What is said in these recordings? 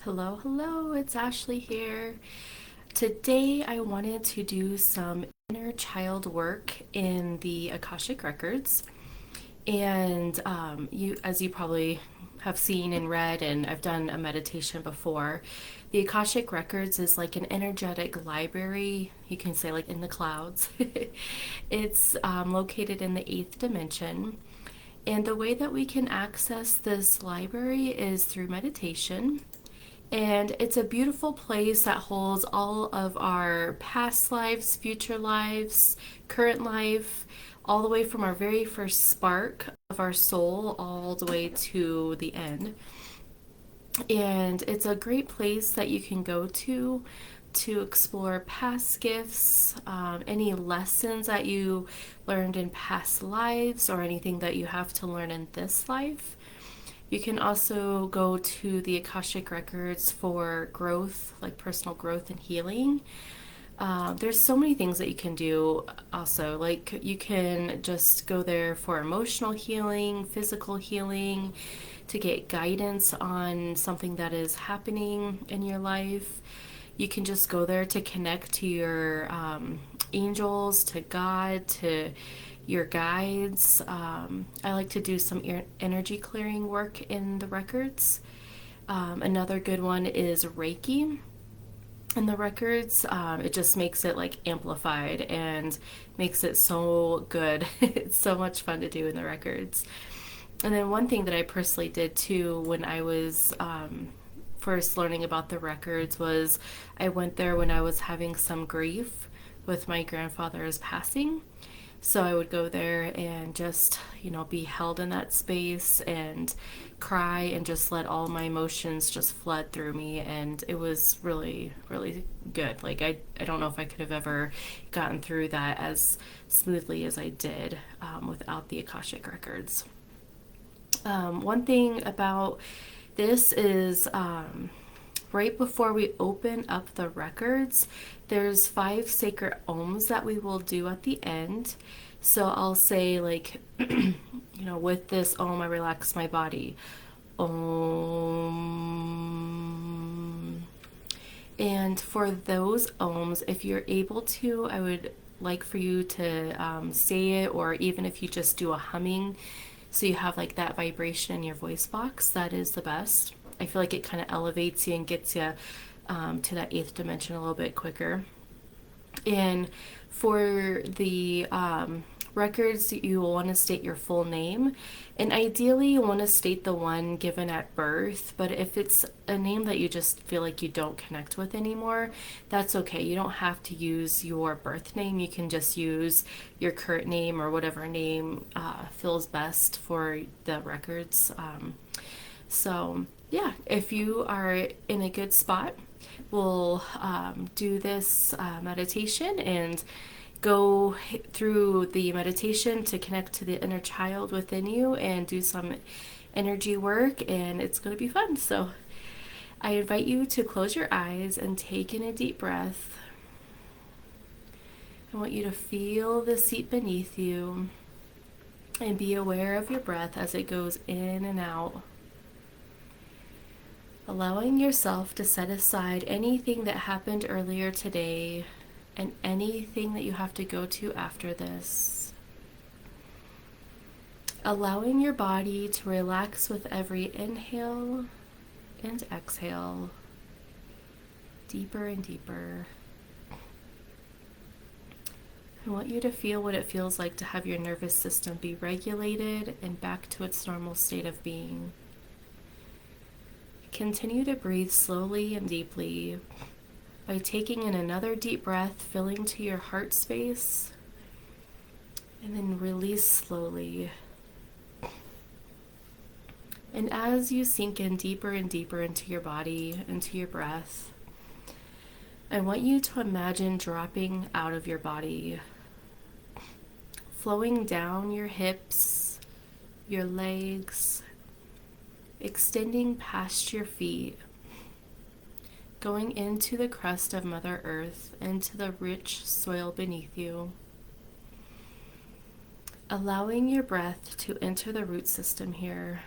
Hello, it's Ashley here. Today I wanted to do some inner child work in the Akashic Records. And as you probably have seen and read, and I've done a meditation before, the Akashic Records is like an energetic library, you can say like in the clouds. It's located in the eighth dimension. And the way that we can access this library is through meditation. And it's a beautiful place that holds all of our past lives, future lives, current life, all the way from our very first spark of our soul all the way to the end. And it's a great place that you can go to explore past gifts, any lessons that you learned in past lives, or anything that you have to learn in this life. You can also go to the Akashic Records for growth, like personal growth and healing. There's so many things that you can do also. Like you can just go there for emotional healing, physical healing, to get guidance on something that is happening in your life. You can just go there to connect to your angels, to God, to your guides. I like to do some energy clearing work in the records. Another good one is Reiki in the records. It just makes it like amplified and makes it so good. It's so much fun to do in the records. And then one thing that I personally did too when I was first learning about the records was I went there when I was having some grief with my grandfather's passing. So I would go there and just, be held in that space and cry and just let all my emotions just flood through me. And it was really, really good. Like, I don't know if I could have ever gotten through that as smoothly as I did without the Akashic Records. One thing about this is right before we open up the records, there's 5 sacred ohms that we will do at the end. So I'll say, like, with this ohm, I relax my body. Om. And for those ohms, if you're able to, I would like for you to say it, or even if you just do a humming, so you have like that vibration in your voice box, that is the best. I feel like it kind of elevates you and gets you to that eighth dimension a little bit quicker. And for the records, you will want to state your full name. And ideally, you want to state the one given at birth. But if it's a name that you just feel like you don't connect with anymore, that's okay. You don't have to use your birth name. You can just use your current name or whatever name feels best for the records. Yeah, if you are in a good spot, we'll do this meditation and go through the meditation to connect to the inner child within you and do some energy work, and it's going to be fun. So I invite you to close your eyes and take in a deep breath. I want you to feel the seat beneath you and be aware of your breath as it goes in and out. Allowing yourself to set aside anything that happened earlier today and anything that you have to go to after this. Allowing your body to relax with every inhale and exhale, deeper and deeper. I want you to feel what it feels like to have your nervous system be regulated and back to its normal state of being. Continue to breathe slowly and deeply by taking in another deep breath, filling to your heart space, and then release slowly. And as you sink in deeper and deeper into your body, into your breath, I want you to imagine dropping out of your body, flowing down your hips, your legs, extending past your feet, going into the crust of Mother Earth, into the rich soil beneath you, allowing your breath to enter the root system here,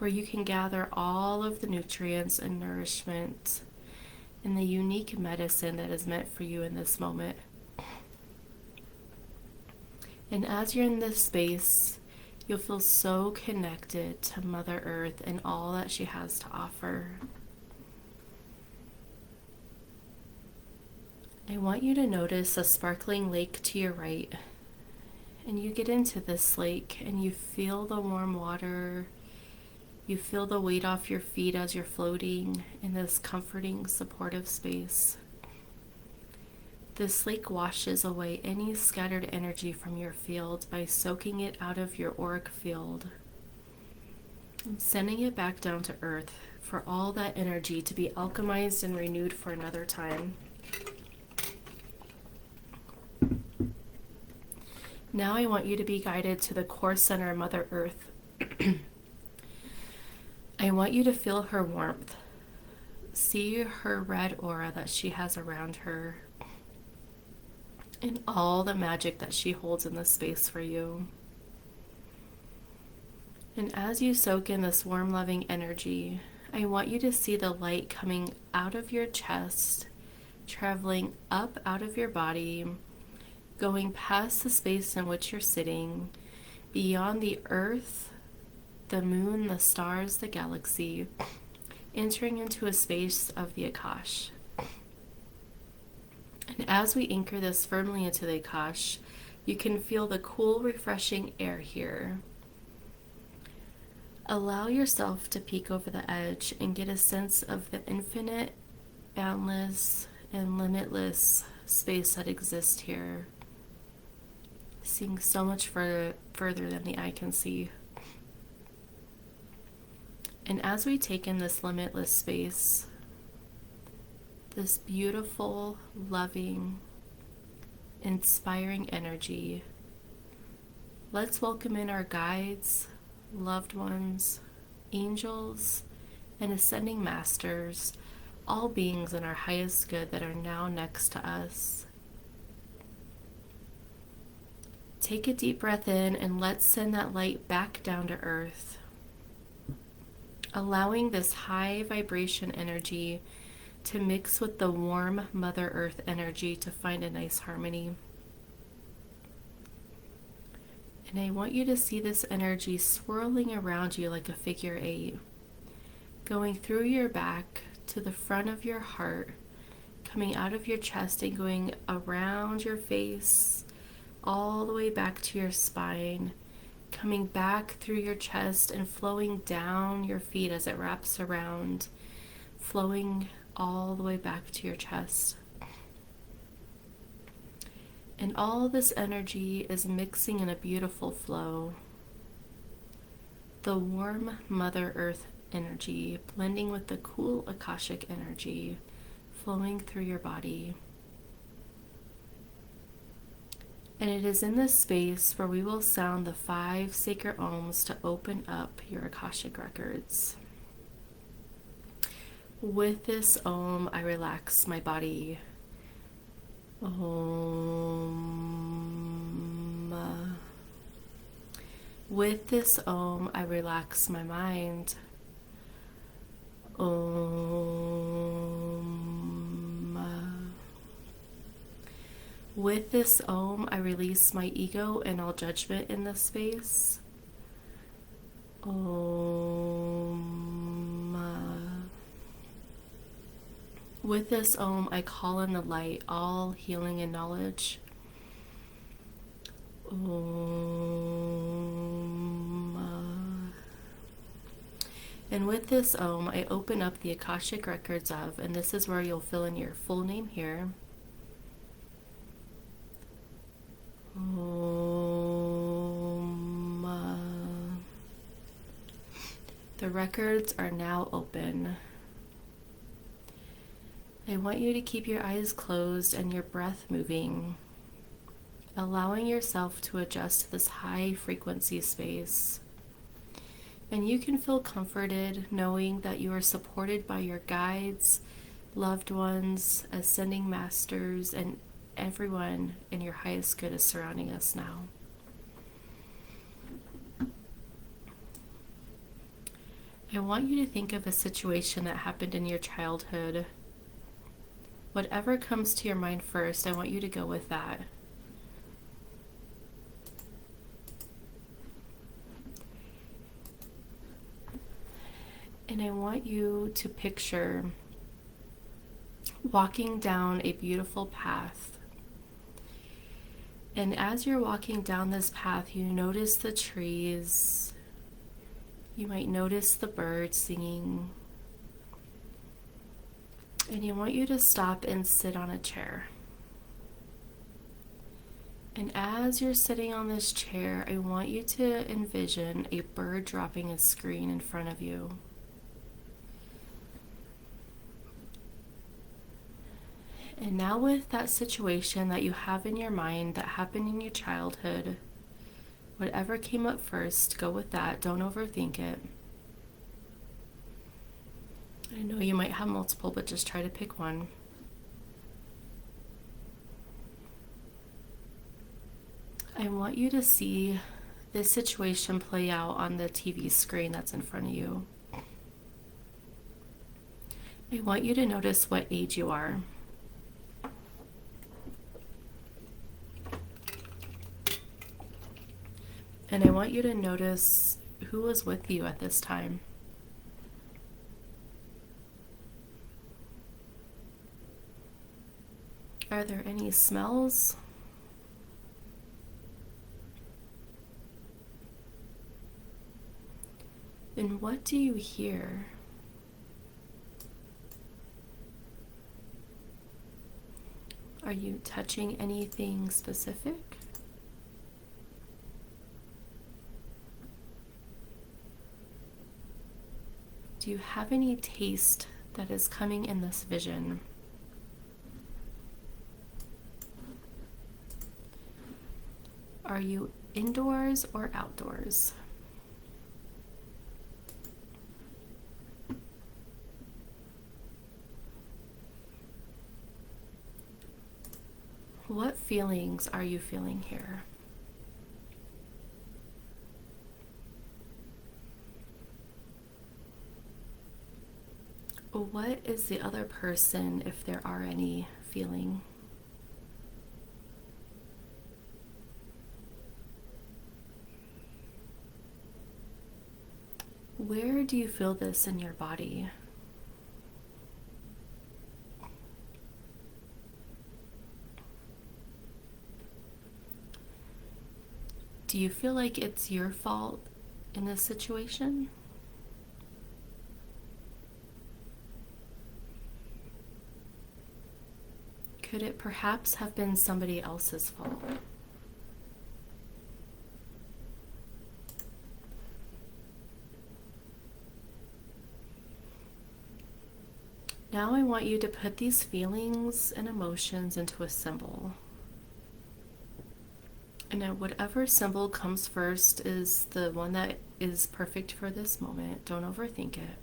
where you can gather all of the nutrients and nourishment and the unique medicine that is meant for you in this moment. And as you're in this space, you'll feel so connected to Mother Earth and all that she has to offer. I want you to notice a sparkling lake to your right. And you get into this lake and you feel the warm water. You feel the weight off your feet as you're floating in this comforting, supportive space. This lake washes away any scattered energy from your field by soaking it out of your auric field and sending it back down to earth for all that energy to be alchemized and renewed for another time. Now I want you to be guided to the core center of Mother Earth. I want you to feel her warmth. See her red aura that she has around her and all the magic that she holds in this space for you. And as you soak in this warm, loving energy, I want you to see the light coming out of your chest, traveling up out of your body, going past the space in which you're sitting, beyond the earth, the moon, the stars, the galaxy, entering into a space of the Akash. And as we anchor this firmly into the Akash, you can feel the cool, refreshing air here. Allow yourself to peek over the edge and get a sense of the infinite, boundless, and limitless space that exists here, seeing so much further than the eye can see. And as we take in this limitless space, this beautiful, loving, inspiring energy, let's welcome in our guides, loved ones, angels, and ascending masters, all beings in our highest good that are now next to us. Take a deep breath in and let's send that light back down to earth, allowing this high vibration energy to mix with the warm Mother Earth energy to find a nice harmony. And I want you to see this energy swirling around you like a figure 8, going through your back to the front of your heart, coming out of your chest and going around your face, all the way back to your spine, coming back through your chest and flowing down your feet as it wraps around, flowing all the way back to your chest. And all this energy is mixing in a beautiful flow. The warm Mother Earth energy blending with the cool akashic energy flowing through your body. And it is in this space where we will sound the 5 sacred ohms to open up your akashic records. With this ohm, I relax my body. Om. With this ohm, I relax my mind. Om. With this ohm, I release my ego and all judgment in this space. Om. With this ohm, I call in the light, all healing and knowledge. Om. And with this ohm, I open up the Akashic records of, and this is where you'll fill in your full name here. Om. The records are now open. I want you to keep your eyes closed and your breath moving, allowing yourself to adjust to this high frequency space. And you can feel comforted knowing that you are supported by your guides, loved ones, ascending masters, and everyone in your highest good is surrounding us now. I want you to think of a situation that happened in your childhood. Whatever comes to your mind first, I want you to go with that. And I want you to picture walking down a beautiful path. And as you're walking down this path, you notice the trees. You might notice the birds singing. And I want you to stop and sit on a chair. And as you're sitting on this chair, I want you to envision a bird dropping a screen in front of you. And now with that situation that you have in your mind that happened in your childhood, whatever came up first, go with that. Don't overthink it. I know you might have multiple, but just try to pick one. I want you to see this situation play out on the TV screen that's in front of you. I want you to notice what age you are. And I want you to notice who was with you at this time. Are there any smells? And what do you hear? Are you touching anything specific? Do you have any taste that is coming in this vision? Are you indoors or outdoors? What feelings are you feeling here? What is the other person, if there are any, feeling? Where do you feel this in your body? Do you feel like it's your fault in this situation? Could it perhaps have been somebody else's fault? Now I want you to put these feelings and emotions into a symbol. And whatever symbol comes first is the one that is perfect for this moment. Don't overthink it.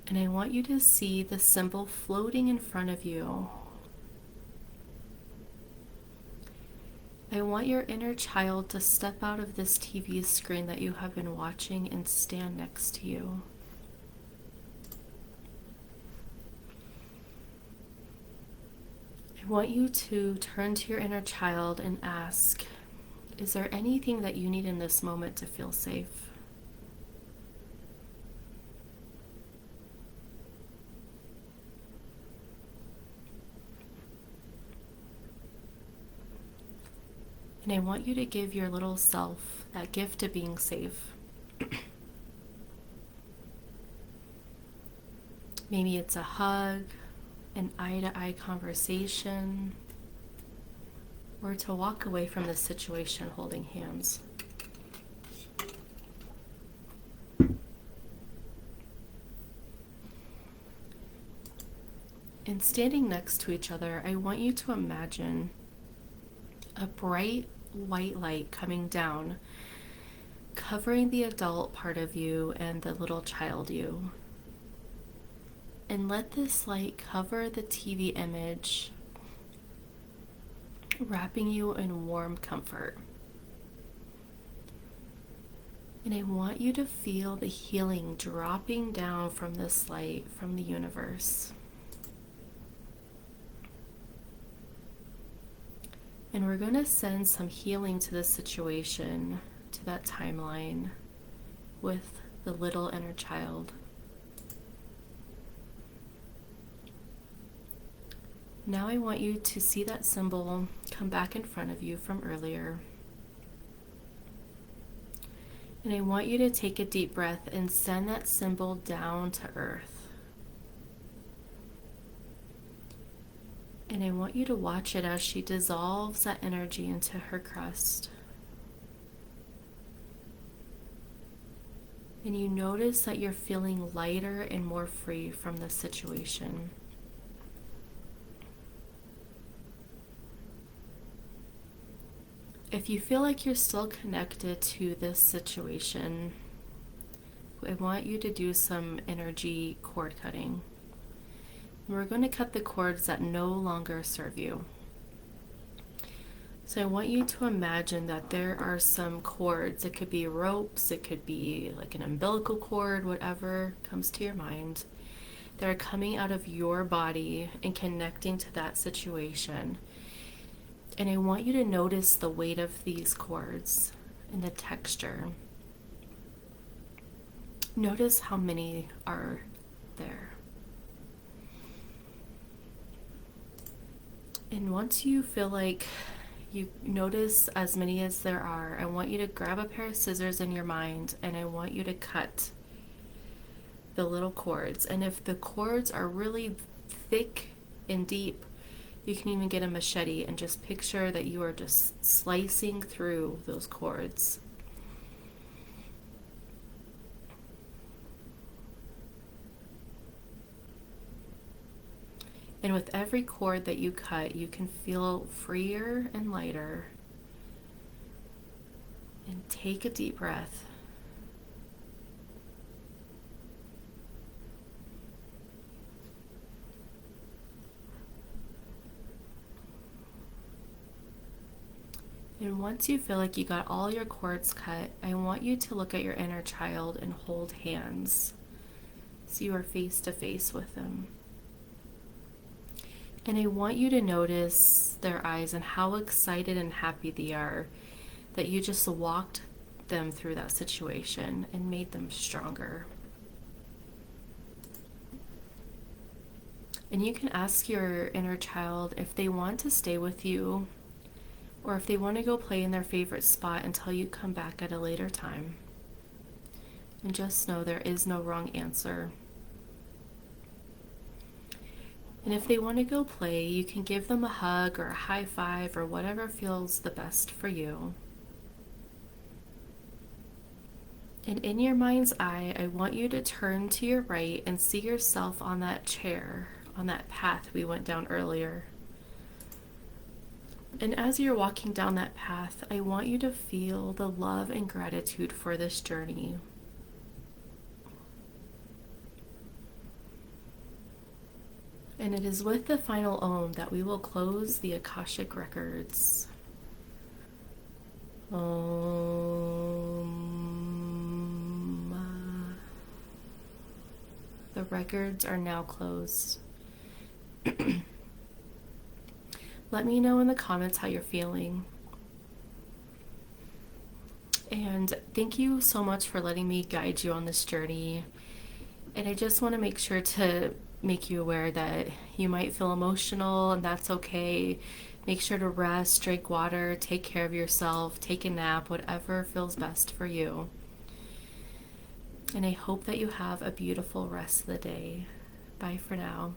And I want you to see the symbol floating in front of you. I want your inner child to step out of this TV screen that you have been watching and stand next to you. I want you to turn to your inner child and ask, is there anything that you need in this moment to feel safe? And I want you to give your little self that gift of being safe. Maybe it's a hug, an eye-to-eye conversation, or to walk away from the situation holding hands. And standing next to each other, I want you to imagine a bright white light coming down, covering the adult part of you and the little child you. And let this light cover the TV image, wrapping you in warm comfort. And I want you to feel the healing dropping down from this light from the universe. And we're going to send some healing to this situation, to that timeline with the little inner child. Now I want you to see that symbol come back in front of you from earlier. And I want you to take a deep breath and send that symbol down to earth. And I want you to watch it as she dissolves that energy into her crust. And you notice that you're feeling lighter and more free from this situation. If you feel like you're still connected to this situation, I want you to do some energy cord cutting. We're going to cut the cords that no longer serve you. So I want you to imagine that there are some cords. It could be ropes, it could be like an umbilical cord, whatever comes to your mind, that are coming out of your body and connecting to that situation. And I want you to notice the weight of these cords and the texture. Notice how many are there. And once you feel like you notice as many as there are, I want you to grab a pair of scissors in your mind and I want you to cut the little cords. And if the cords are really thick and deep, you can even get a machete and just picture that you are just slicing through those cords. And with every cord that you cut, you can feel freer and lighter. And take a deep breath. And once you feel like you got all your cords cut, I want you to look at your inner child and hold hands so you are face to face with them. And I want you to notice their eyes and how excited and happy they are that you just walked them through that situation and made them stronger. And you can ask your inner child if they want to stay with you or if they want to go play in their favorite spot until you come back at a later time. And just know there is no wrong answer. And if they want to go play, you can give them a hug or a high five or whatever feels the best for you. And in your mind's eye, I want you to turn to your right and see yourself on that chair, on that path we went down earlier. And as you're walking down that path, I want you to feel the love and gratitude for this journey. And it is with the final Om that we will close the Akashic records. Om. The records are now closed. Let me know in the comments how you're feeling. And thank you so much for letting me guide you on this journey. And I just want to make sure to make you aware that you might feel emotional, and that's okay. Make sure to rest, drink water, take care of yourself, take a nap, whatever feels best for you. And I hope that you have a beautiful rest of the day. Bye for now.